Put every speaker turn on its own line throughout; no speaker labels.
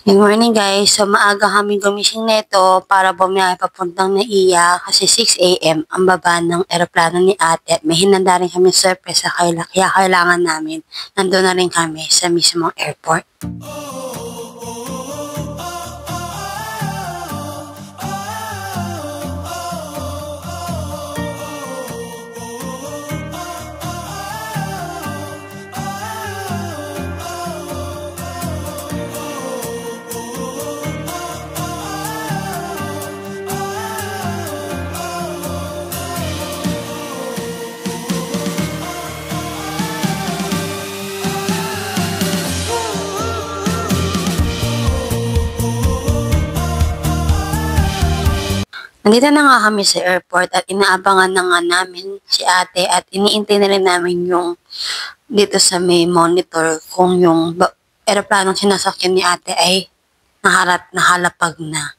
Good morning guys. So maaga kami gumising nito para bumiyahe papuntang Naiya kasi 6 a.m. ang baba ng eroplano ni ate at may hinanda rin kami surprise kaya kailangan namin nandun na rin kami sa mismong airport. Nandito na nga kami sa airport at inaabangan na nga namin si ate at iniintay na rin namin yung dito sa may monitor kung yung aeroplanong sinasakyan ni ate ay nahalapag na.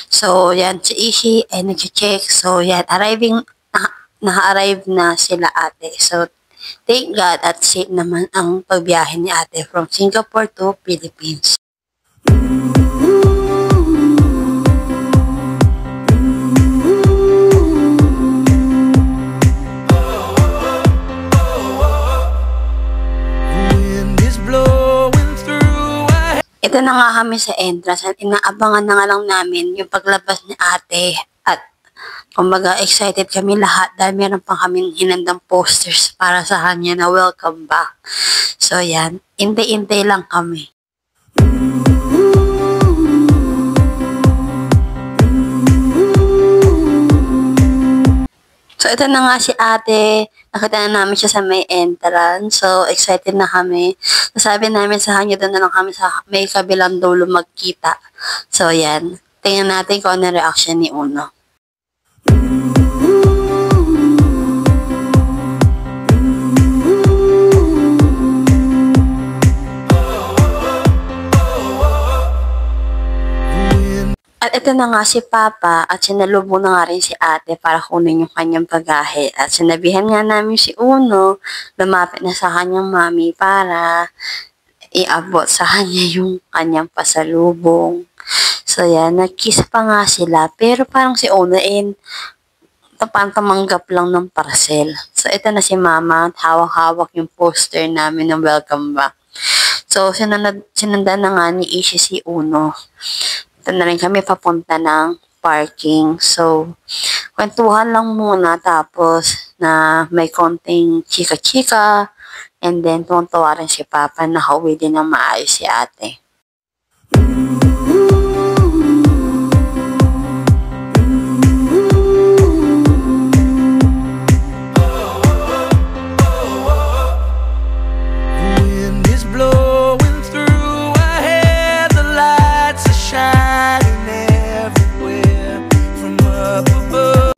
So yan, si Ishi ay nag-check. So yan, na-arrive na sila ate. So thank God at safe naman ang pagbiyahe ni ate from Singapore to Philippines. Ito na nga kami sa entrance at inaabangan na nga lang namin yung paglabas ni ate at kumbaga excited kami lahat dahil meron pa kaming hinandang posters para sa kanya na welcome back. So yan, intay-intay lang kami. So, ito na nga si ate. Nakita na namin siya sa may entrance. So, excited na kami. Nasabi namin sa kanya doon na lang kami sa may kabilang dulo magkita. So, yan. Tingnan natin kung ano reaction ni Uno. At ito na nga si Papa at sinalubong na nga rin si ate para kunin yung kanyang bagahe. At sinabihan nga namin si Uno, lumapit na sa kanyang mami para iabot sa kanya yung kanyang pasalubong. So yan, nag-kiss pa nga sila. Pero parang si Uno tamanggap lang ng parcel. So ito na si Mama at hawak-hawak yung poster namin ng welcome back. So sinundan na nga ni Ishi si Uno. Ito na rin kami papunta ng parking. So, kwentuhan lang muna tapos na may konting chika-chika. And then, tuwang-tuwa rin si Papa na nakauwi din ng maayos si ate.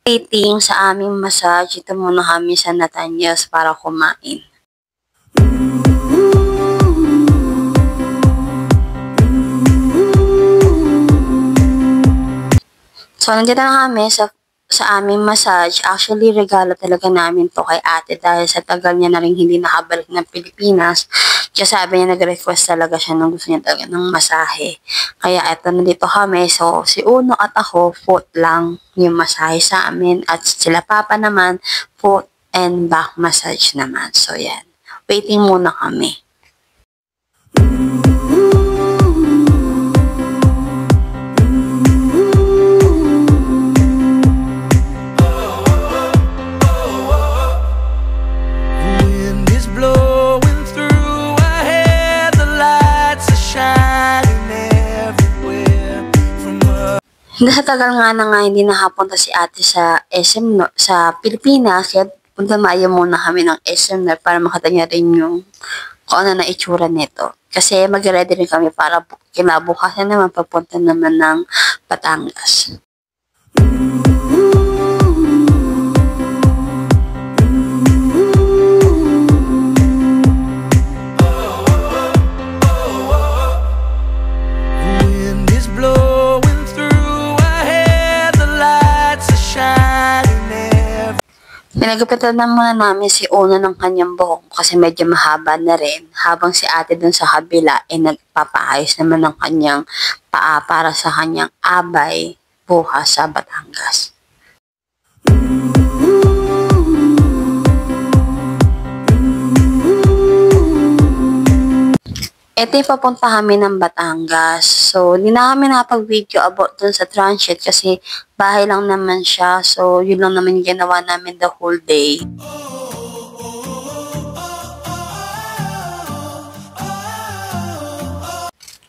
Waiting sa aming massage, ito muna kami sa Nathaniel's para kumain. So, nandito na kami sa aming massage. Actually, regalo talaga namin to kay ate dahil sa tagal niya na rin hindi nakabalik ng Pilipinas. Kaya sabi niya, nag-request talaga siya nung gusto niya talaga ng masahe. Kaya eto, nandito kami. So, si Uno at ako, foot lang yung masahe sa amin. At sila Papa naman, foot and back massage naman. So, yan. Waiting muna kami. Sa tagal nga na nga hindi nakapunta si ate sa SM sa Pilipinas, kaya punta maayo muna kami ng SM para makita niya rin yung kung ano na itsura nito. Kasi mag-ready rin kami para kinabukasan naman papunta naman ng Batangas. Pinagupitan na muna namin si Uno ng kanyang buhok kasi medyo mahaba na rin. Habang si ate dun sa kabila ay nagpapaayos naman ng kanyang paa para sa kanyang abay bukas sa Batangas. Ito yung papunta kami ng Batangas. So, hindi na kami nakapag-video about dun sa transit kasi bahay lang naman siya. So, yun lang naman yung ginawa namin the whole day.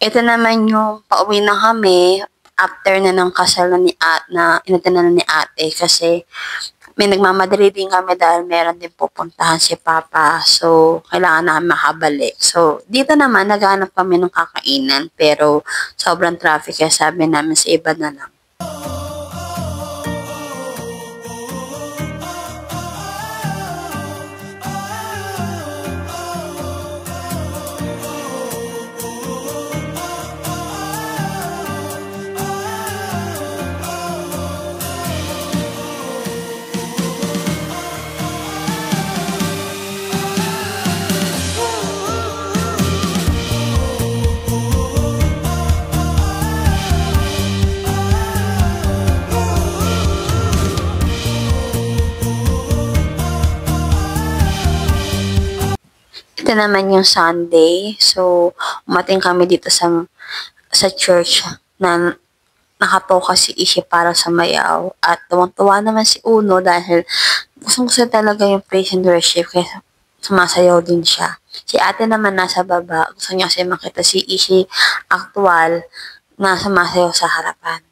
Ito naman yung pauwi na kami after na ng kasal na inatanan ni ate kasi may nagmamadali din kami dahil meron din pupuntahan si Papa. So, kailangan namin makabalik. So, dito naman, naghanap kami ng kakainan. Pero, sobrang traffic kaya sabi namin sa iba na lang. Ito naman yung Sunday. So, umating kami dito sa church na nakatoka si Ishi para sa mayaw. At tuwang-tuwa naman si Uno dahil gusto talaga yung praise and worship kaya sumasayaw din siya. Si ate naman nasa baba. Gusto niya kasi makita si Ishi actual na sumasayaw sa harapan.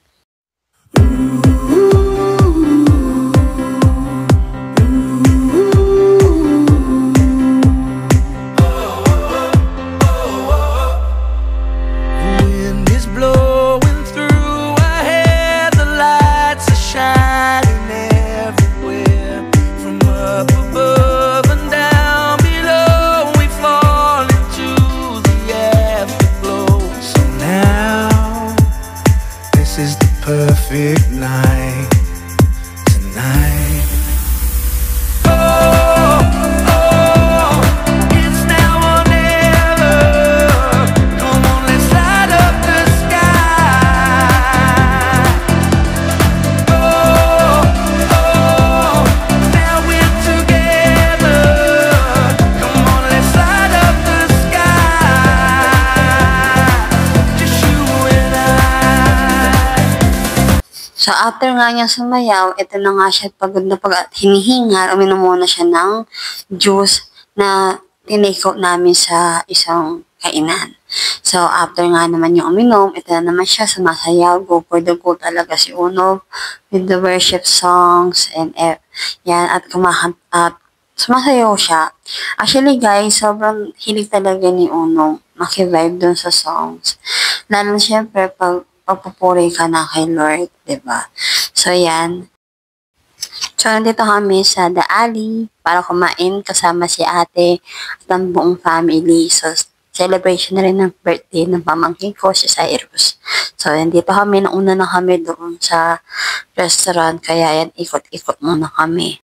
Perfect night tonight. It's now or never. Come on, let's light up the sky. Now we're together. Come on, let's light up the sky. Just you and I.
So, after nga niya sumayaw, ito na nga siya pagod na hinihingal, uminom muna siya ng juice na tinake-out namin sa isang kainan. So, after nga naman yung uminom, ito na naman siya sumasayaw, go for the goal talaga si Uno with the worship songs and yan, at sumasayaw siya. Actually guys, sobrang hilig talaga ni Uno makivibe dun sa songs. Lalo siyempre pagpupuri ka na kay Lord, diba? So, yan. So, nandito kami sa The Alley para kumain kasama si ate at ang buong family. So, celebration na rin ng birthday ng pamangkin ko, si Cyrus. So, nandito kami. Nauna na kami doon sa restaurant. Kaya yan, ikot-ikot muna kami.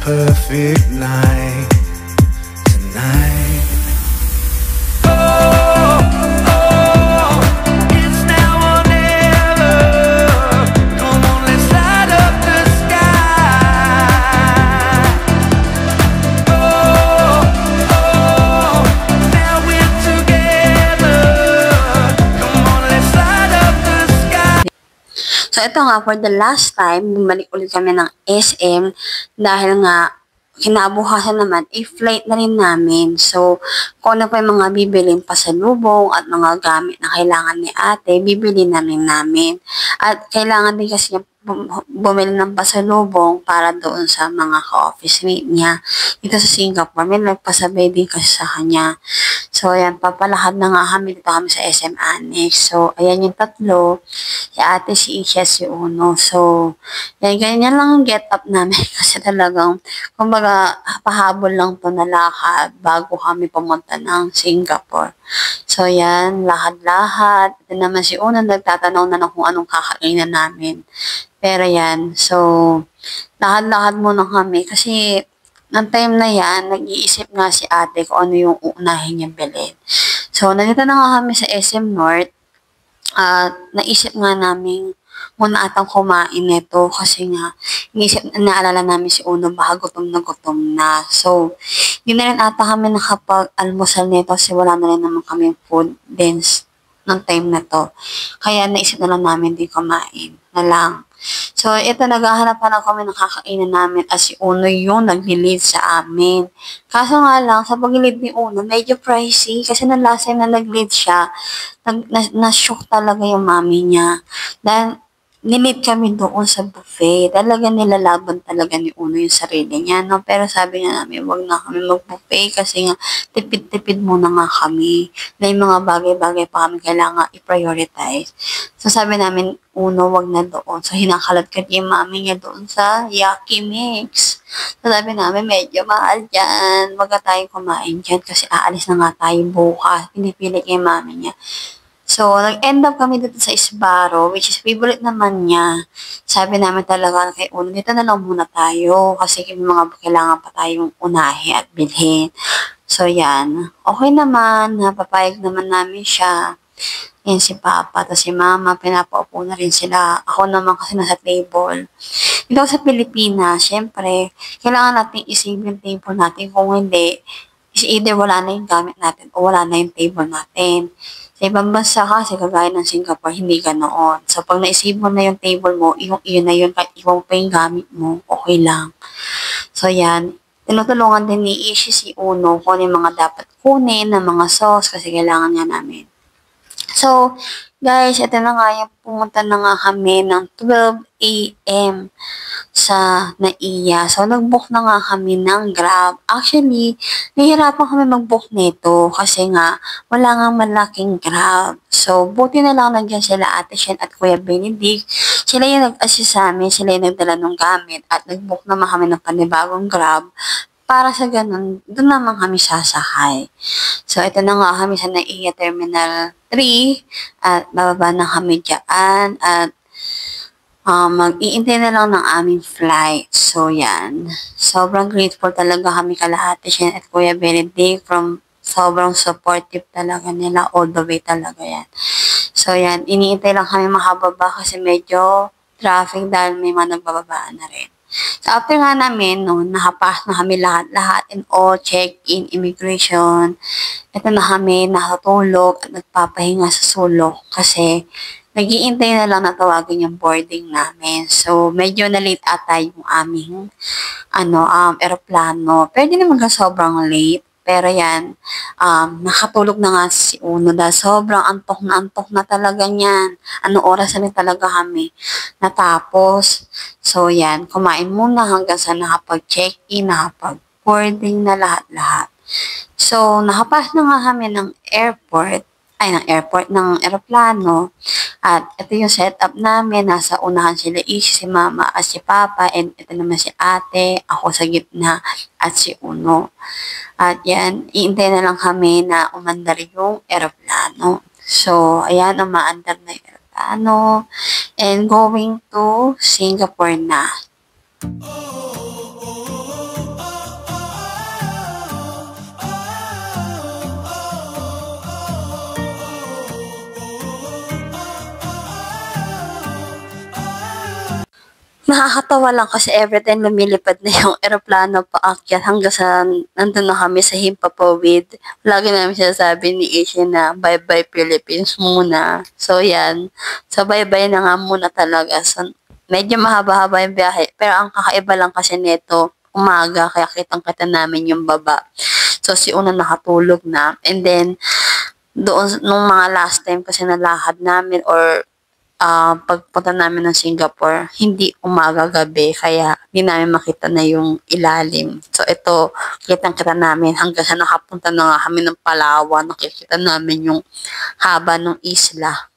Perfect night tonight. It's now or never. Come on, let's light up the sky. Now we're together. Come on, let's light up the sky.
So, ito nga, for the last time, bumalik ulit kami ng SM dahil nga kinabukasan naman, i-flight na rin namin. So, kung ano pa yung mga bibiling pasalubong at mga gamit na kailangan ni ate, bibili na rin namin. At kailangan din kasi niya bumili ng pasalubong para doon sa mga ka-office mate niya. Dito sa Singapore, may nagpasabay din kasi sa kanya. So, ayan, papalakad na nga kami. Dito kami sa SM Annex. So, ayan yung tatlo. Si ate, si Isha, si Uno. So, yan, ganyan lang ang get up namin kasi talagang, kumbaga, pahabol lang to na lakad bago kami pumunta ng Singapore. So, yan, lakad-lakad. Ito naman si Uno, nagtatanong na kung anong kakainan namin. Pero yan, so, lakad-lakad muna kami kasi ng time na yan, nag-iisip nga si ate kung ano yung uunahin niyang bilhin. So, nandito na nga kami sa SM North at naisip nga namin muna atang kumain nito kasi nga naalala namin si Uno baka gutom na. So, hindi na rin ata kami nakapag-almusal nito kasi wala na rin naman kami food dens ng time na to. Kaya naisip na lang namin din kumain na lang. So, ito, naghahanap-hanap kami ng kakainan namin at si Uno yung nag-lead sa amin. Kaso nga lang, sa pag-lead ni Uno, medyo pricey kasi nang last time na nag-lead siya, na-shock talaga yung mami niya. Dahil, nilit kami doon sa buffet. Talaga nilalaban talaga ni Uno yung sarili niya, no? Pero sabi nga namin, wag na kami mag-buffet kasi nga, tipid-tipid muna nga kami. Na yung mga bagay-bagay pa kami kailangan i-prioritize. So, sabi namin, Uno, wag na doon. So, hinakalat ka yung mami niya doon sa Yaki Mix. So, sabi namin, medyo mahal dyan. Wag na tayong kumain dyan kasi aalis na nga tayo bukas. Pinipili yung mami niya. So, nag-end up kami dito sa Isbaro, which is favorite naman niya. Sabi namin talaga kay Uno, dito na lang muna tayo kasi may mga kailangan pa tayong unahin at bilhin. So, yan. Okay naman, napapayag naman namin siya. Yan si Papa, tapos si Mama, pinapaupo na rin sila. Ako naman kasi nasa table. Dito sa Pilipinas, syempre, kailangan natin isave yung table natin. Kung hindi, is either wala na yung gamit natin o wala na yung table natin. Sa ibang bansa kasi, kagaya ng Singapore, hindi ganoon. So, pag na-save mo na yung table mo, yun na yun, kahit iwan pa yung gamit mo, okay lang. So, yan. Tinutulungan din ni Ishi si Uno kung ano yung mga dapat kunin ng mga sauce kasi kailangan nga namin. So, guys, ito na nga yung pumunta na nga kami ng 12 a.m. sa NAIA. So, nag-book na nga kami ng Grab. Actually, nahihirapan kami mag-book nito kasi nga wala nga malaking Grab. So, buti na lang nandiyan sila Ate Shen at Kuya Benedict. Sila yung nag-assist sa amin, sila yung nagdala ng gamit at nag-book naman kami ng panibagong Grab. Para sa ganun, doon naman kami sasakay. So, ito na nga kami sa NAIA Terminal 3 at bababa na kami dyan at mag-iintay na lang ng aming flight. So, yan. Sobrang grateful talaga kami kala Ate Shen at Kuya Benedict from sobrang supportive talaga nila all the way talaga yan. So, yan. Iniintay lang kami makababa kasi medyo traffic dahil may mga nagbababaan na rin. So, after nga namin, no, nakapass na kami lahat and all, check-in, immigration. Ito na kami, nakatulog at nagpapahinga sa sulok kasi nag-iintay na lang na tawagin yung boarding namin. So, medyo na-late ata yung aming eroplano. Pero di naman ka sobrang late. Pero yan, nakatulog na nga si Uno dahil sobrang antok na talaga niyan. Anong oras na rin talaga kami natapos. So yan, kumain muna hanggang sa nakapag-check-in, nakapag-boarding na lahat-lahat. So, nakapas na nga kami ng eroplano. At ito yung setup namin. Nasa unahan sila si Mama at si Papa. And ito naman si Ate, ako sa gitna at si Uno. At yan, iintay na lang kami na umandar yung eroplano. So, ayan, umaandar na yung eroplano. And going to Singapore na. Nakakatawa lang kasi everytime lumilipad na yung eroplano paakyat hanggang sa nandun na kami sa Himpapawid. Lagi namin sinasabi ni Asia na bye-bye Philippines muna. So yan. So bye-bye na nga muna talaga. So medyo mahaba-haba yung biyahe. Pero ang kakaiba lang kasi nito, umaga, kaya kitang-kita namin yung baba. So, si Una nakatulog na. And then, doon, nung mga last time kasi nalakad namin or pagpunta namin ng Singapore, hindi umaga-gabi, kaya hindi namin makita na yung ilalim. So, ito, kitang-kita namin hanggang sa nakapunta na nga kami ng Palawan, nakikita namin yung haba ng isla.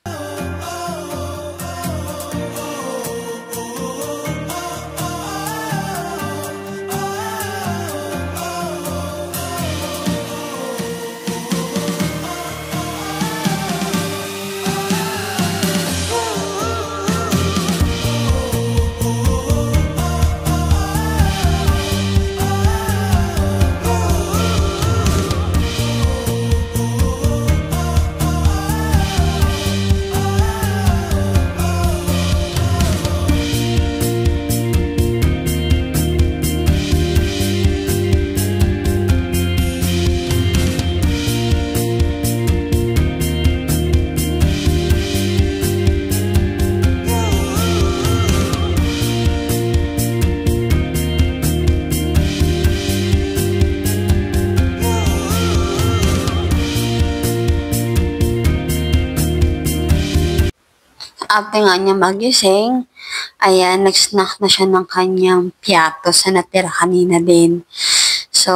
After nga niya magising, ayan, nag-snack na siya ng kanyang piato sa natira kanina din. So,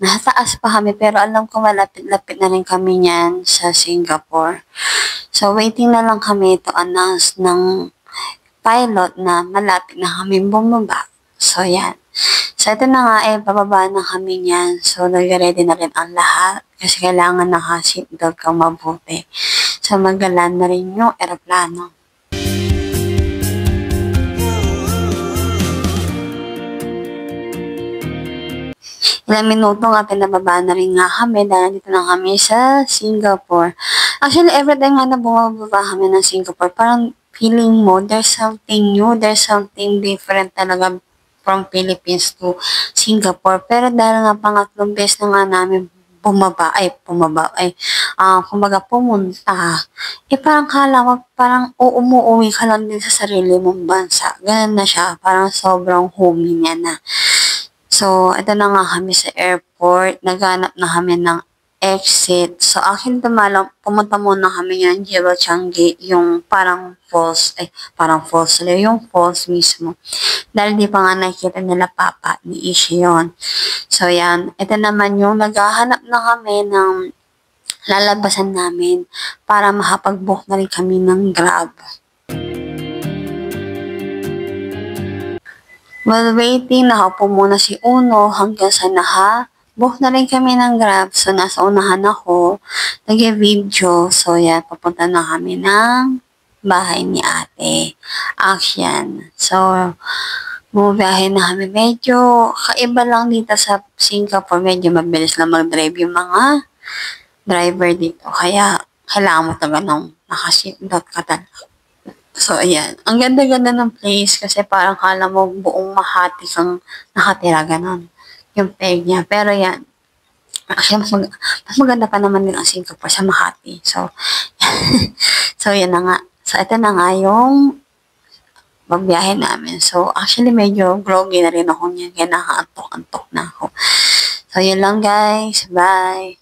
nasa taas pa kami, pero alam ko malapit-lapit na rin kami niyan sa Singapore. So, waiting na lang kami to announce ng pilot na malapit na kami bumaba. So, yan. So, ito na nga bababa na kami niyan. So, nag-ready na rin ang lahat kasi kailangan naka-seatbelt kang mabuti. So, magalan na rin yung aeroplano. Ilang minuto nga, pinababa na rin nga kami dahil dito na kami sa Singapore. Actually, every time nga na bumababa kami ng Singapore, parang feeling mo, there's something new, there's something different talaga from Philippines to Singapore. Pero dahil nga pangatlong beses na nga namin kumbaga pumunta, parang kala mo, parang umuwi ka lang din sa sarili mong bansa. Ganun na siya, parang sobrang homey niya na. So, ito na nga kami sa airport. Naghanap na kami ng exit. So, pumunta muna kami ng Jewel Changi, yung parang falls yung falls mismo. Dahil di pa nga nakikita nila Papa ni Ishi yun. So, yan. Ito naman yung naghahanap na kami ng lalabasan namin para makapag-book na rin kami ng Grab. While waiting, nakaupo muna si Uno hanggang sa book na rin kami ng Grab. So, nasa unahan ako, nag-video. So, yan, papunta na kami ng bahay ni Ate. Action. So, bumiyahe na kami. Medyo kaiba lang dito sa Singapore. Medyo mabilis lang mag-drive yung mga driver dito. Kaya, kailangan mo talaga nung nakaseatbelt ka talaga. So, ayan. Ang ganda-ganda ng place kasi parang kala mo buong Makati kang nakatira, ganon. Yung peg niya. Pero yan. Actually, mas maganda pa naman din ang Singapore sa Makati. So, so, yan na nga. So, ito na nga yung pagbiyahe namin. So, actually, medyo groggy na rin ako niyan. Kaya nakaantok-antok na ako. So, yun lang guys. Bye!